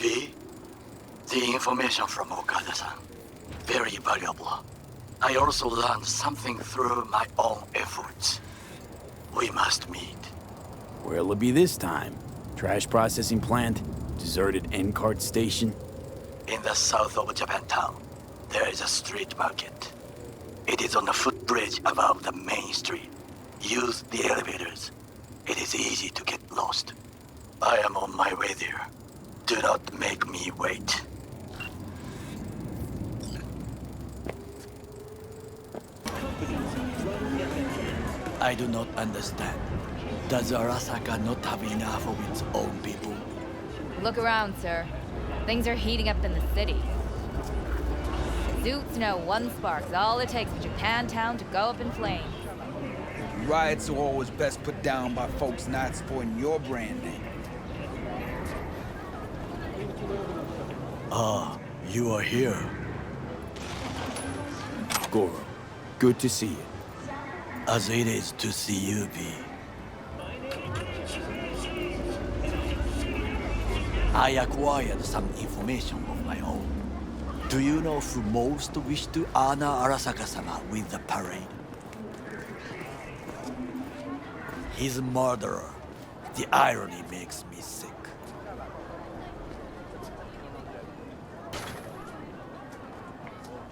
V? The information from Okada-san. Very valuable. I also learned something through my own efforts. We must meet. Where'll it be this time? Trash processing plant? Deserted N-cart station? In the south of Japantown, there is a street market. It is on a footbridge above the main street. Use the elevators. It is easy to get lost. I am on my way there. Do not make me wait. I do not understand. Does Arasaka not have enough of its own people? Look around, sir. Things are heating up in the city. Suits know one spark's all it takes for Japantown to go up in flames. Riots are always best put down by folks not supporting your brand name. Ah, you are here. Goro, good to see you. As it is to see you, V. I acquired some information of my own. Do you know who most wish to honor Arasaka-sama with the parade? His murderer. The irony makes me sick.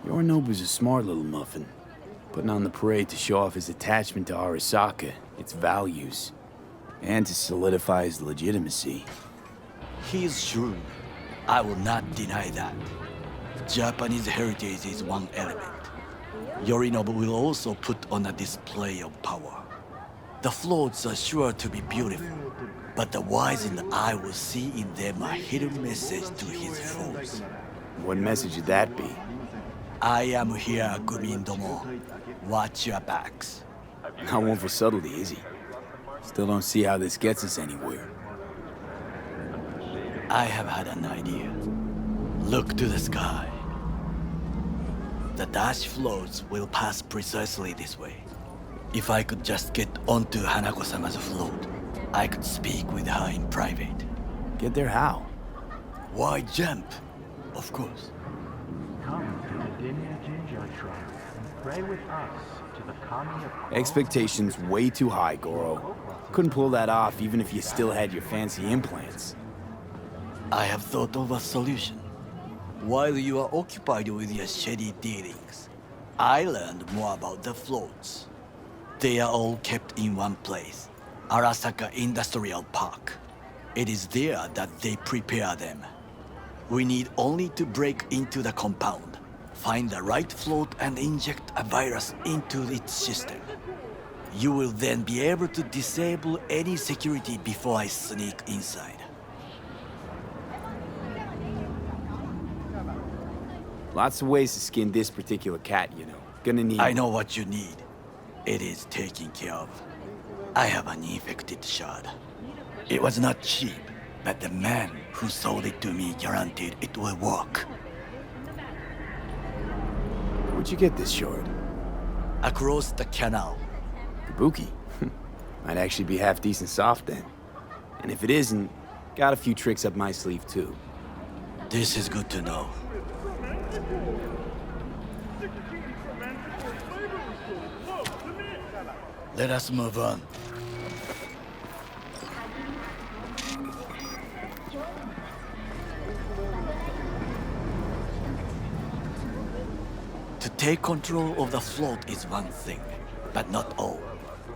Yorinobu's a smart little muffin. Putting on the parade to show off his attachment to Arasaka, its values, and to solidify his legitimacy. He is shrewd. I will not deny that. Japanese heritage is one element. Yorinobu will also put on a display of power. The floats are sure to be beautiful, but the wizened eye will see in them a hidden message to his foes. What message would that be? I am here, Gumindomo. Watch your backs. Not one for subtlety, is he? Still don't see how this gets us anywhere. I have had an idea. Look to the sky. The dash floats will pass precisely this way. If I could just get onto Hanako-sama's float, I could speak with her in private. Get there how? Why jump? Of course. Come to the Dinya Jinja Shrine and pray with us to the kami of... Expectations way too high, Goro. Couldn't pull that off even if you still had your fancy implants. I have thought of a solution. While you are occupied with your shady dealings, I learned more about the floats. They are all kept in one place, Arasaka Industrial Park. It is there that they prepare them. We need only to break into the compound, find the right float and inject a virus into its system. You will then be able to disable any security before I sneak inside. Lots of ways to skin this particular cat, you know. Gonna need... I know what you need. It is taken care of. I have an infected shard. It was not cheap, but the man who sold it to me guaranteed it will work. Where'd you get this shard? Across the canal. Kabuki. Might actually be half decent soft then. And if it isn't, got a few tricks up my sleeve too. This is good to know. Let us move on. To take control of the float is one thing, but not all.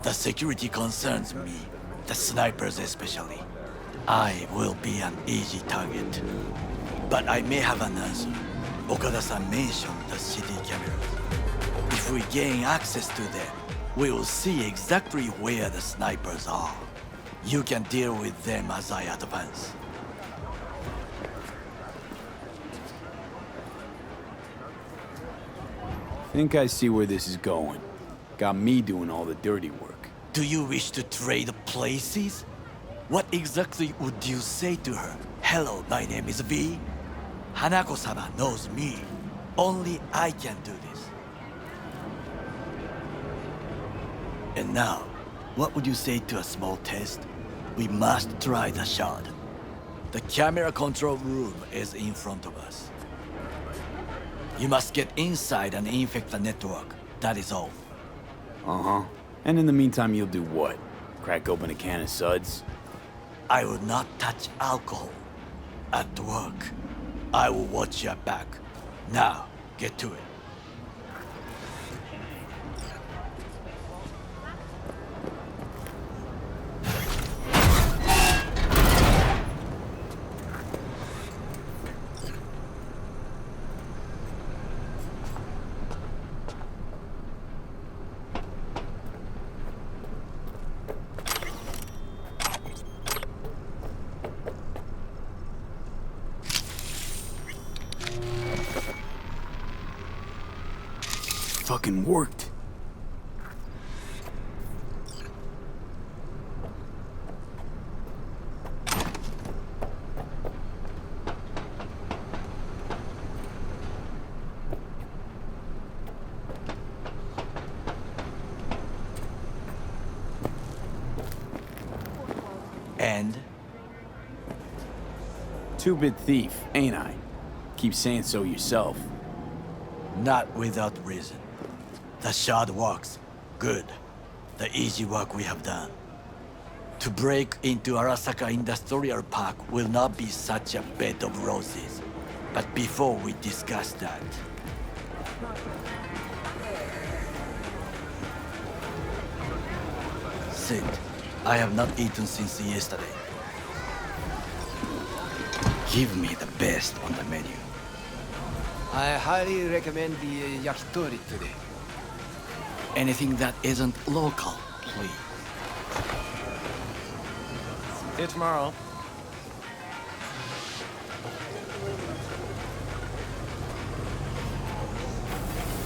The security concerns me, the snipers especially. I will be an easy target. But I may have an answer. Okada-san mentioned the city cameras. If we gain access to them, we will see exactly where the snipers are. You can deal with them as I advance. Think I see where this is going. Got me doing all the dirty work. Do you wish to trade places? What exactly would you say to her? Hello, my name is V. Hanako-sama knows me. Only I can do this. And now, what would you say to a small test? We must try the shard. The camera control room is in front of us. You must get inside and infect the network. That is all. Uh-huh. And in the meantime, you'll do what? Crack open a can of suds? I will not touch alcohol. At work, I will watch your back. Now, get to it. Fucking worked. And? Two-bit thief, ain't I? Keep saying so yourself. Not without reason. The shard works. Good. The easy work we have done. To break into Arasaka Industrial Park will not be such a bed of roses. But before we discuss that... Sit. I have not eaten since yesterday. Give me the best on the menu. I highly recommend the yakitori today. Anything that isn't local, please. See you tomorrow.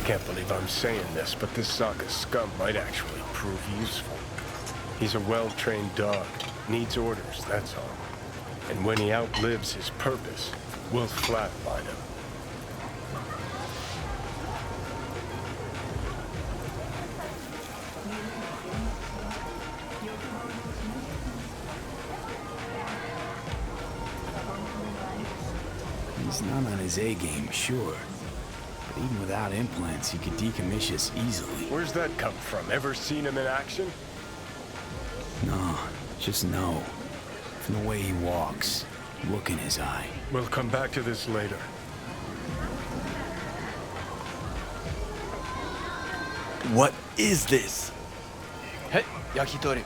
Can't believe I'm saying this, but this Sokka scum might actually prove useful. He's a well-trained dog. Needs orders, that's all. And when he outlives his purpose, we'll flatline him. He's not on his A-game, sure. But even without implants, he could decommission us easily. Where's that come from? Ever seen him in action? No, just no. From the way he walks, look in his eye. We'll come back to this later. What is this? Hey, yakitori.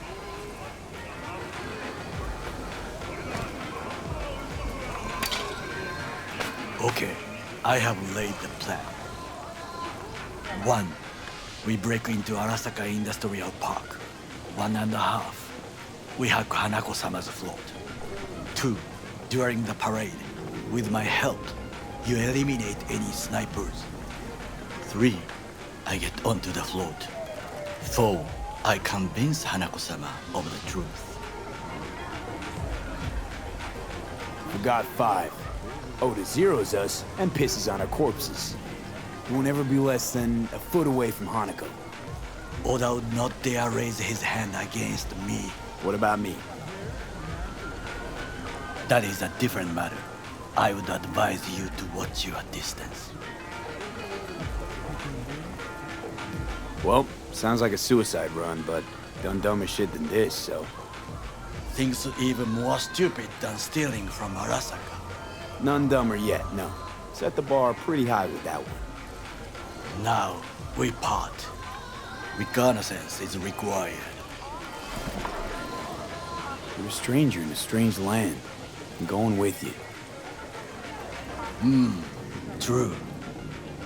Okay, I have laid the plan. 1. We break into Arasaka Industrial Park. 1.5. We hack Hanako-sama's float. 2. During the parade, with my help, you eliminate any snipers. 3. I get onto the float. 4. I convince Hanako-sama of the truth. Forgot 5. Oda zeros us and pisses on our corpses. He won't ever be less than a foot away from Hanako. Oda would not dare raise his hand against me. What about me? That is a different matter. I would advise you to watch your distance. Well, sounds like a suicide run, but done dumber shit than this, so... Things even more stupid than stealing from Arasaka. None dumber yet, no. Set the bar pretty high with that one. Now, we part. Reconnaissance is required. You're a stranger in a strange land. I'm going with you. True.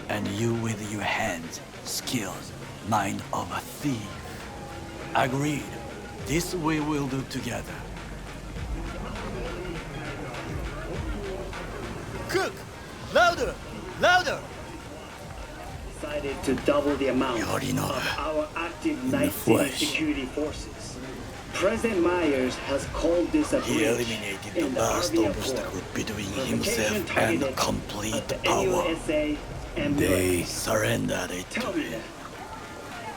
And you with your hands, skills, mind of a thief. Agreed. This we will do together. Cook! Louder! Louder! Decided to double the amount You already know. of our active the night city flesh. security forces. President Myers has called this a He breach eliminated the in the last RV obstacle Accord. between Provocation himself targeted and complete at the power. NUSA and They Brett. Surrendered it Tell to me him. that.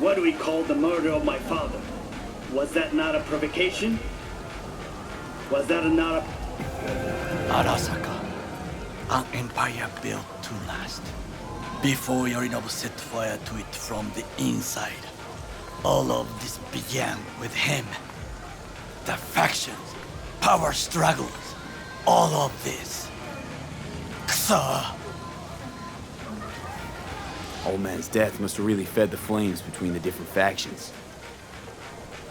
What do we call the murder of my father? Was that not a provocation? Was that not a Arasaka, an empire built to last. Before Yorinobu set fire to it from the inside, all of this began with him. The factions, power struggles, all of this. Kusa! Old man's death must have really fed the flames between the different factions.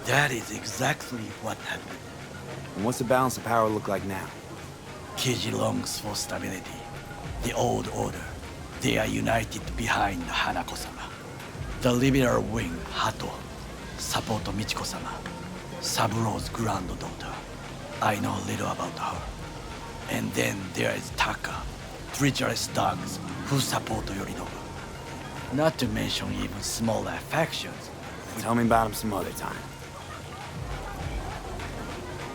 That is exactly what happened. And what's the balance of power look like now? Kiji longs for stability. The old order. They are united behind Hanako-sama. The liberal wing, Hato, support Michiko-sama, Saburo's granddaughter. I know little about her. And then there is Taka, treacherous dogs who support Yorinobu. Not to mention even smaller factions. Tell me about him some other time.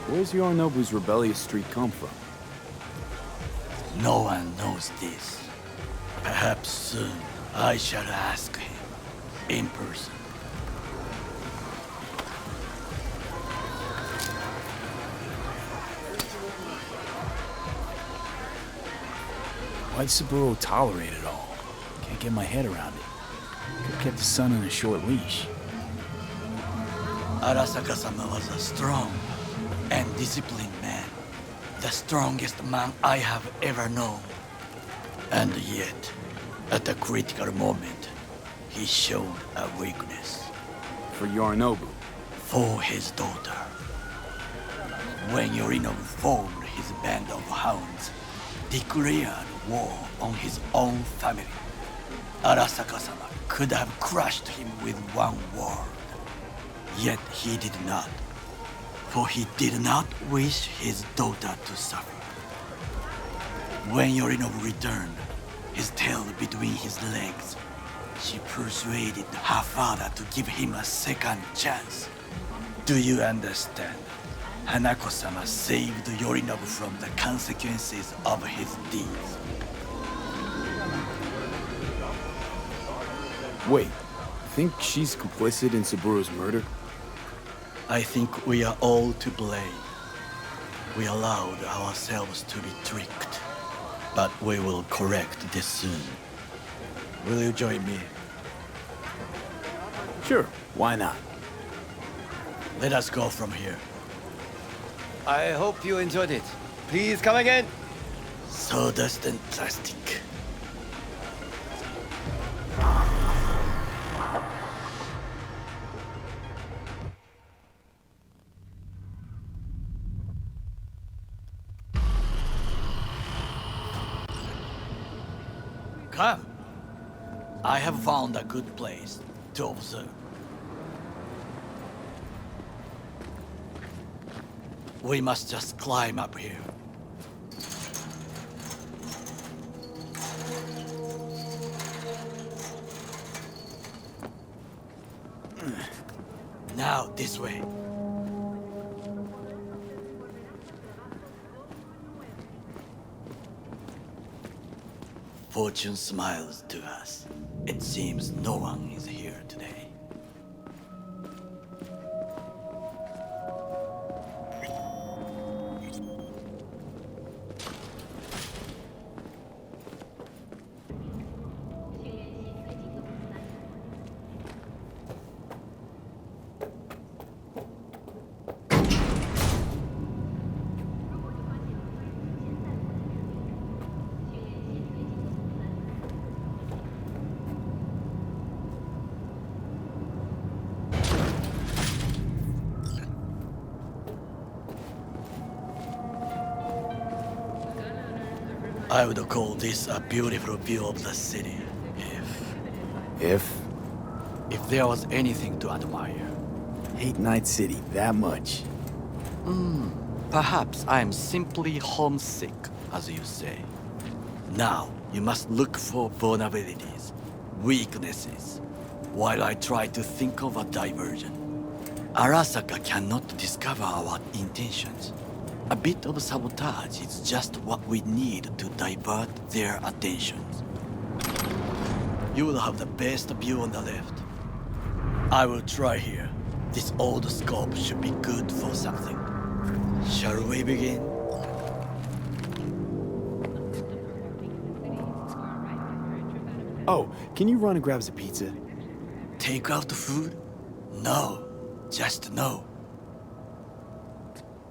Where's Yorinobu's rebellious streak come from? No one knows this. Perhaps soon I shall ask him in person. Why'd Saburo tolerate it all? Can't get my head around it. Could've kept his son on a short leash. Arasaka-sama was a strong and disciplined man. The strongest man I have ever known. And yet, at a critical moment, he showed a weakness. For Yorinobu. For his daughter. When Yorinobu formed his band of hounds, declared war on his own family, Arasaka-sama could have crushed him with one word. Yet he did not. For he did not wish his daughter to suffer. When Yorinobu returned, his tail between his legs, she persuaded her father to give him a second chance. Do you understand? Hanako-sama saved Yorinobu from the consequences of his deeds. Wait, think she's complicit in Saburo's murder? I think we are all to blame. We allowed ourselves to be tricked. But we will correct this soon. Will you join me? Sure, why not? Let us go from here. I hope you enjoyed it. Please come again. Sawdust and plastic. Come. I have found a good place to observe. We must just climb up here. Now, this way. Fortune smiles to us. It seems no one is here today. I would call this a beautiful view of the city, if there was anything to admire. Hate Night City that much. Perhaps I am simply homesick, as you say. Now, you must look for vulnerabilities, weaknesses, while I try to think of a diversion. Arasaka cannot discover our intentions. A bit of sabotage is just what we need to divert their attentions. You will have the best view on the left. I will try here. This old scope should be good for something. Shall we begin? Oh, can you run and grab us a pizza? Take out the food? No, just no.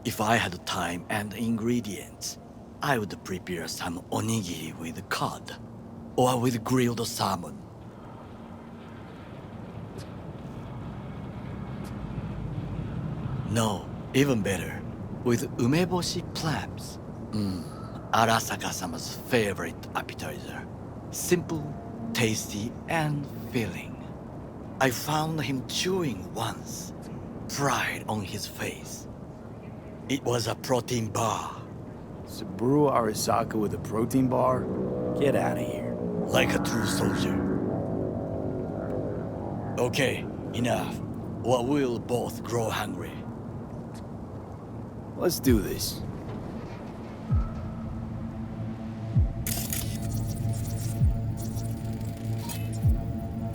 If I had time and ingredients, I would prepare some onigiri with cod, or with grilled salmon. No, even better, with umeboshi clams. Arasaka-sama's favorite appetizer. Simple, tasty, and filling. I found him chewing once, pride on his face. It was a protein bar. Saburo Arasaka with a protein bar? Get out of here. Like a true soldier. Okay, enough, or we'll both grow hungry. Let's do this.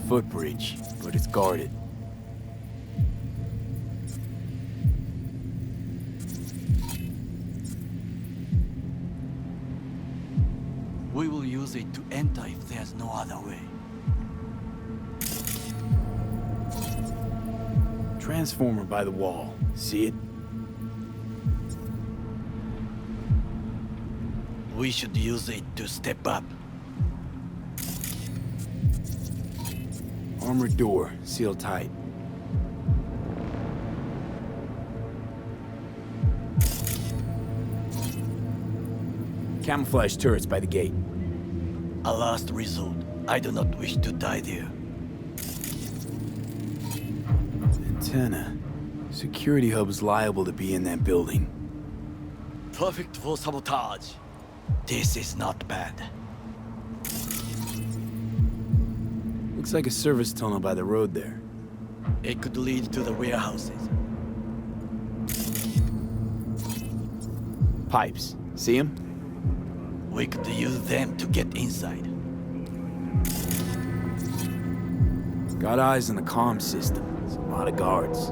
Footbridge, but it's guarded. We will use it to enter if there's no other way. Transformer by the wall. See it? We should use it to step up. Armored door, sealed tight. Camouflage turrets by the gate. A last resort. I do not wish to die there. Antenna. Security hub is liable to be in that building. Perfect for sabotage. This is not bad. Looks like a service tunnel by the road there. It could lead to the warehouses. Pipes. See them? We could use them to get inside. Got eyes on the comm system. There's a lot of guards.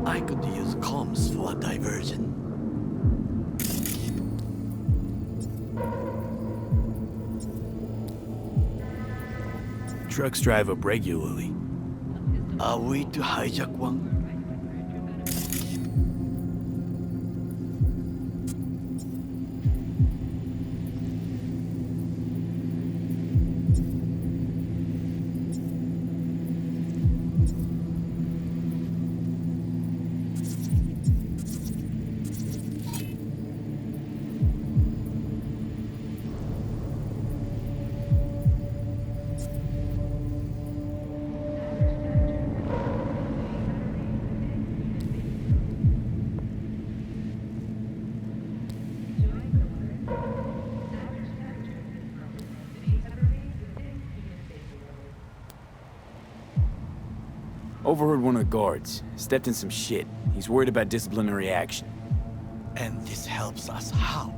I could use comms for a diversion. Trucks drive up regularly. Are we to hijack one? Overheard one of the guards. Stepped in some shit. He's worried about disciplinary action. And this helps us how?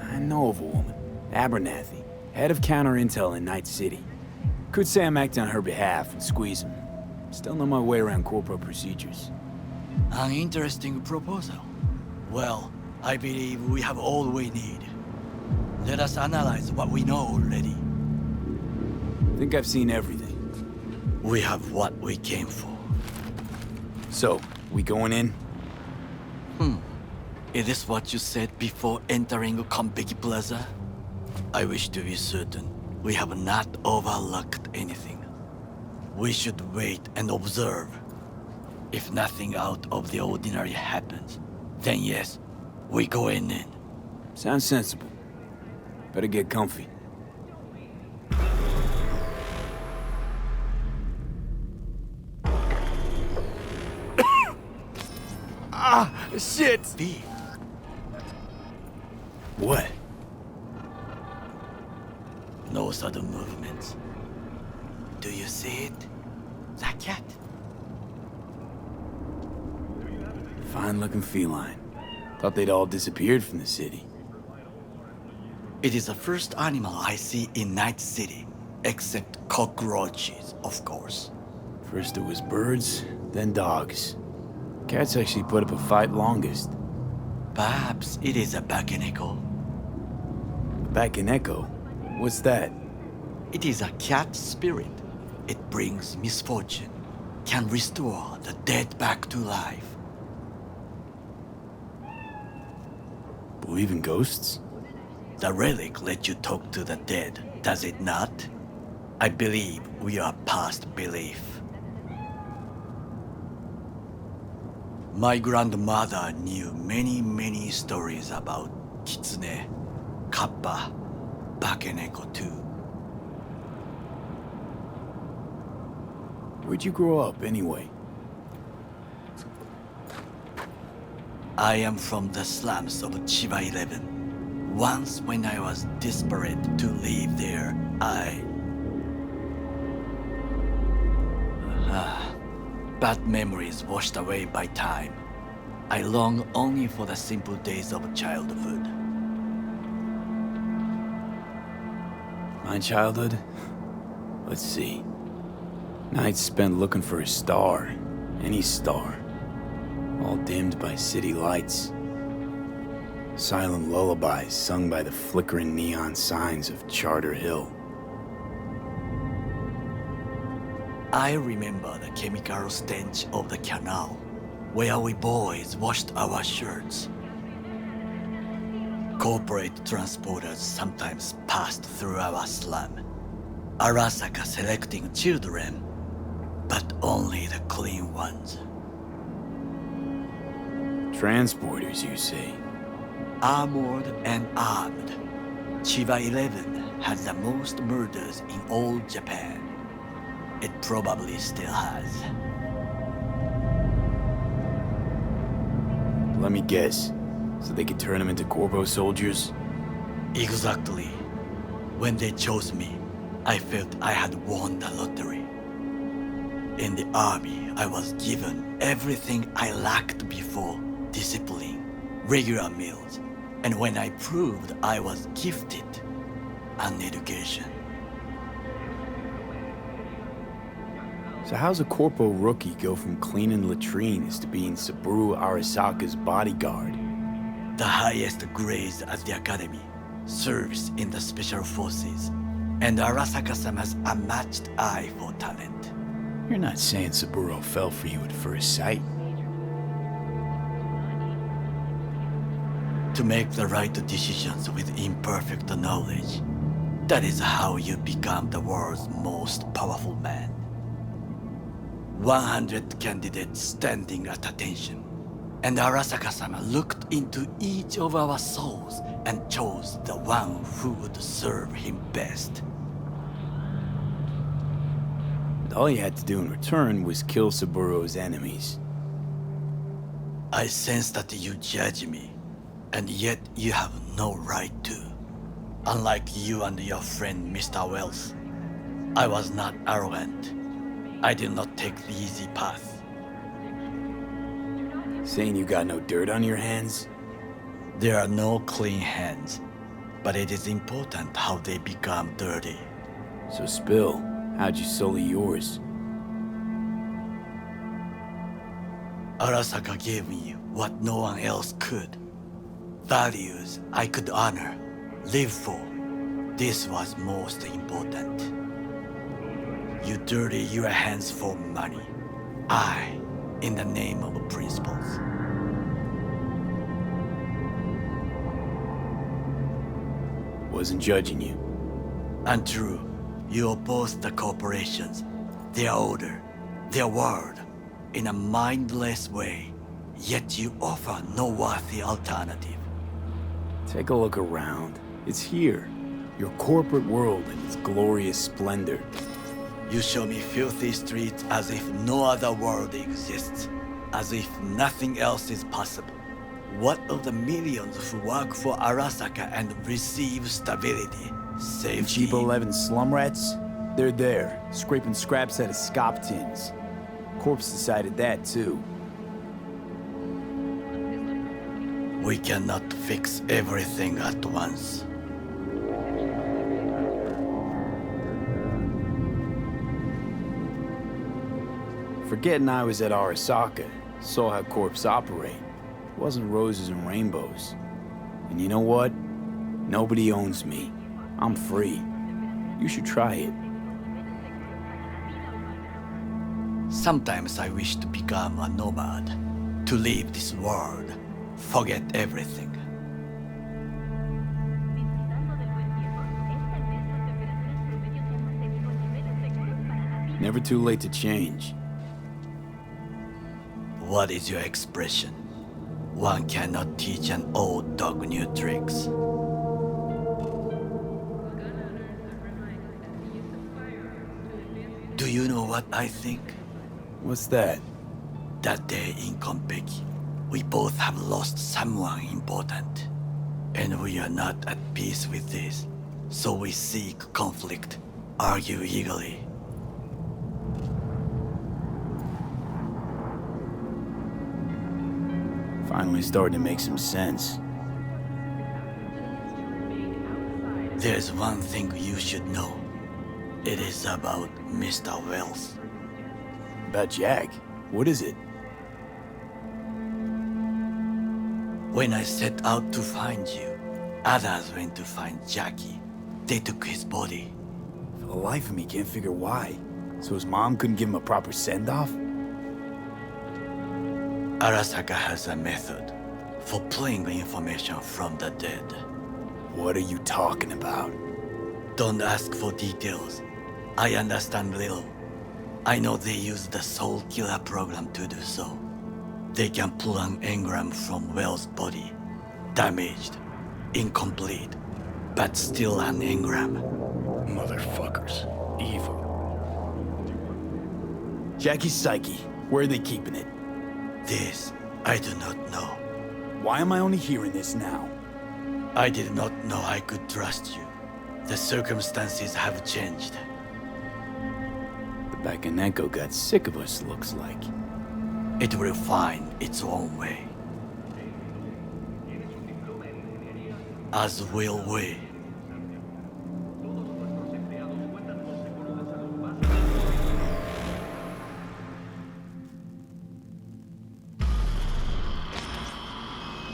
I know of a woman. Abernathy. Head of counter intel in Night City. Could say I'm acting on her behalf and squeeze him. Still know my way around corporate procedures. An interesting proposal. Well, I believe we have all we need. Let us analyze what we know already. Think I've seen everything. We have what we came for. So, we going in? Is this what you said before entering Konpeki Plaza? I wish to be certain we have not overlooked anything. We should wait and observe. If nothing out of the ordinary happens, then yes, we go in. Sounds sensible. Better get comfy. Shit! B. What? No sudden movements. Do you see it? That cat? Fine-looking feline. Thought they'd all disappeared from the city. It is the first animal I see in Night City, except cockroaches, of course. First it was birds, then dogs. Cats actually put up a fight longest. Perhaps it is a Bakeneko. Back in Echo? What's that? It is a cat spirit. It brings misfortune, can restore the dead back to life. Believe in ghosts? The relic lets you talk to the dead, does it not? I believe we are past belief. My grandmother knew many stories about Kitsune, Kappa, Bakeneko too. Where'd you grow up, anyway? I am from the slums of Chiba 11. Once when I was desperate to live there, bad memories washed away by time. I long only for the simple days of childhood. My childhood? Let's see. Nights spent looking for a star. Any star. All dimmed by city lights. Silent lullabies sung by the flickering neon signs of Charter Hill. I remember the chemical stench of the canal, where we boys washed our shirts. Corporate transporters sometimes passed through our slum. Arasaka selecting children, but only the clean ones. Transporters, you say? Armored and armed. Chiba 11 had the most murders in all Japan. It probably still has. Let me guess. So they could turn them into Corpo soldiers? Exactly. When they chose me, I felt I had won the lottery. In the army, I was given everything I lacked before: discipline, regular meals, and when I proved I was gifted, an education. So how's a Corpo rookie go from cleaning latrines to being Saburo Arasaka's bodyguard? The highest grades at the academy, serves in the special forces, and Arasaka-sama's unmatched eye for talent. You're not saying Saburo fell for you at first sight? To make the right decisions with imperfect knowledge, that is how you become the world's most powerful man. 100 candidates standing at attention, and Arasaka-sama looked into each of our souls and chose the one who would serve him best. And all you had to do in return was kill Saburo's enemies. I sense that you judge me, and yet you have no right to. Unlike you and your friend Mr. Wells, I was not arrogant. I did not take the easy path. Saying you got no dirt on your hands? There are no clean hands, but it is important how they become dirty. So spill, how'd you sully yours? Arasaka gave me what no one else could. Values I could honor, live for. This was most important. You dirty your hands for money. I, in the name of principles. Wasn't judging you. Untrue. You oppose the corporations, their order, their word, in a mindless way, yet you offer no worthy alternative. Take a look around. It's here. Your corporate world in its glorious splendor. You show me filthy streets as if no other world exists, as if nothing else is possible. What of the millions who work for Arasaka and receive stability, safety? Chiba 11 slum rats? They're there, scraping scraps out of scop tins. Corpse decided that too. We cannot fix everything at once. Forgetting I was at Arasaka, saw how corps operate. It wasn't roses and rainbows. And you know what? Nobody owns me. I'm free. You should try it. Sometimes I wish to become a nomad, to leave this world, forget everything. Never too late to change. What is your expression? One cannot teach an old dog new tricks. Do you know what I think? What's that? That day in Konpeki, we both have lost someone important. And we are not at peace with this. So we seek conflict, argue eagerly. Finally starting to make some sense. There's one thing you should know. It is about Mr. Wells. About Jack? What is it? When I set out to find you, others went to find Jackie. They took his body. For the life of me, can't figure why. So his mom couldn't give him a proper send-off? Arasaka has a method for pulling information from the dead. What are you talking about? Don't ask for details. I understand little. I know they use the Soul Killer program to do so. They can pull an engram from Wells' body. Damaged, incomplete, but still an engram. Motherfuckers. Evil. Jackie's psyche. Where are they keeping it? This, I do not know. Why am I only hearing this now? I did not know I could trust you. The circumstances have changed. The Bakaneko got sick of us, looks like. It will find its own way. As will we.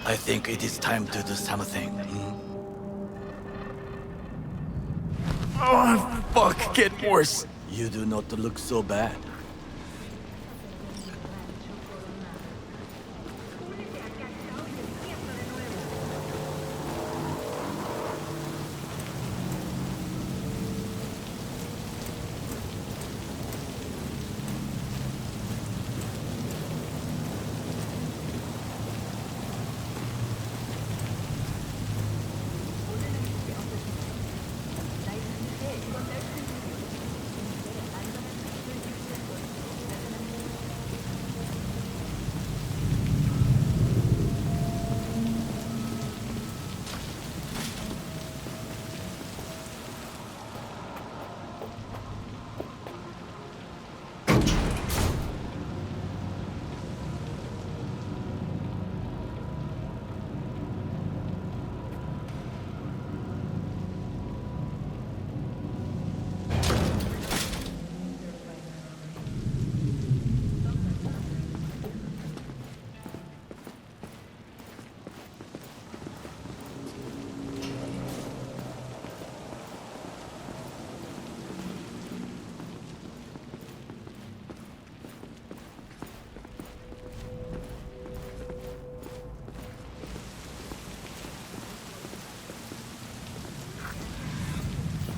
I think it is time to do something. Oh, fuck, get worse. You do not look so bad.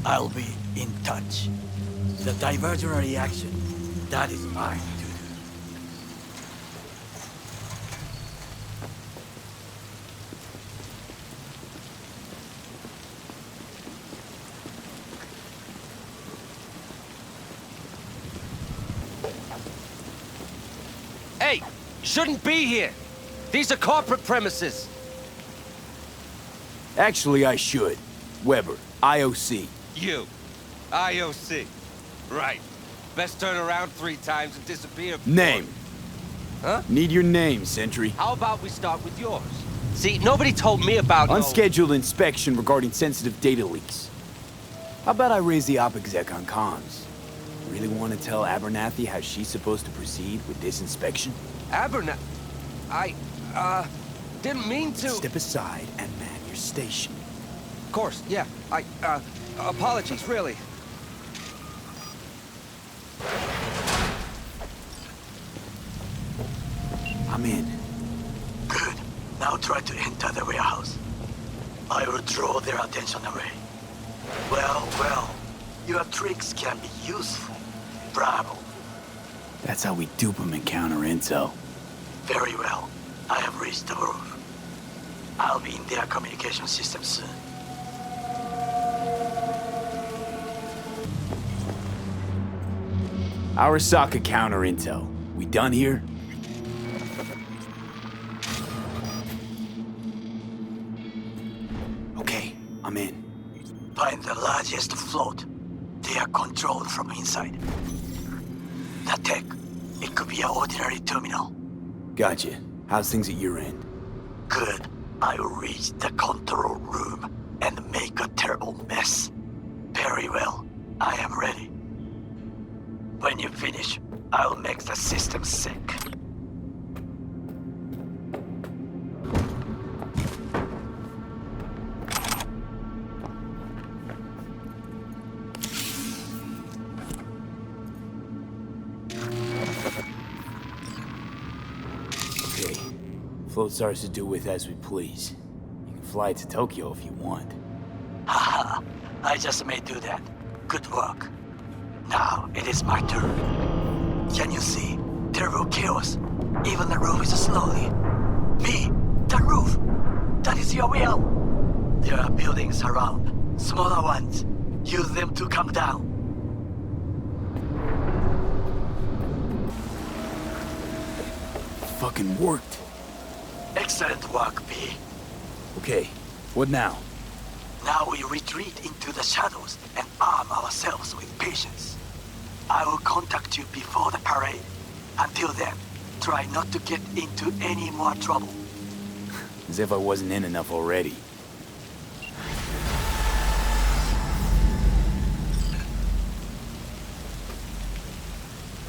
I'll be in touch. The diversionary reaction, that is mine to do. Hey, shouldn't be here. These are corporate premises. Actually, I should. Weber, IOC. You. IOC. Right. Best turn around 3 times and disappear. Name. Huh? Need your name, Sentry. How about we start with yours? See, nobody told me about Unscheduled inspection regarding sensitive data leaks. How about I raise the op exec on comms? Really want to tell Abernathy how she's supposed to proceed with this inspection? Abernathy? Didn't mean to. Step aside and man your station. Of course, yeah. Apologies, really. I'm in. Good. Now try to enter the warehouse. I will draw their attention away. Well, your tricks can be useful. Bravo. That's how we dupe them and counter intel. Very well. I have reached the roof. I'll be in their communication system soon. Arasaka counter intel. We done here? Okay, I'm in. Find the largest float. They are controlled from inside. The tech. It could be an ordinary terminal. Gotcha. How's things at your end? Good. I will reach the control room and make a terrible mess. Very well. I am ready. When you finish, I'll make the system sick. Okay. Float starts to do with as we please. You can fly to Tokyo if you want. Haha, I just may do that. Good work. Now it is my turn. Can you see? Terrible chaos. Even the roof is slowly. Me, the roof. That is your will. There are buildings around, smaller ones. Use them to come down. Fucking worked. Excellent work, B. Okay, what now? Now we retreat into the shadows and arm ourselves with patience. I will contact you before the parade. Until then, try not to get into any more trouble. As if I wasn't in enough already.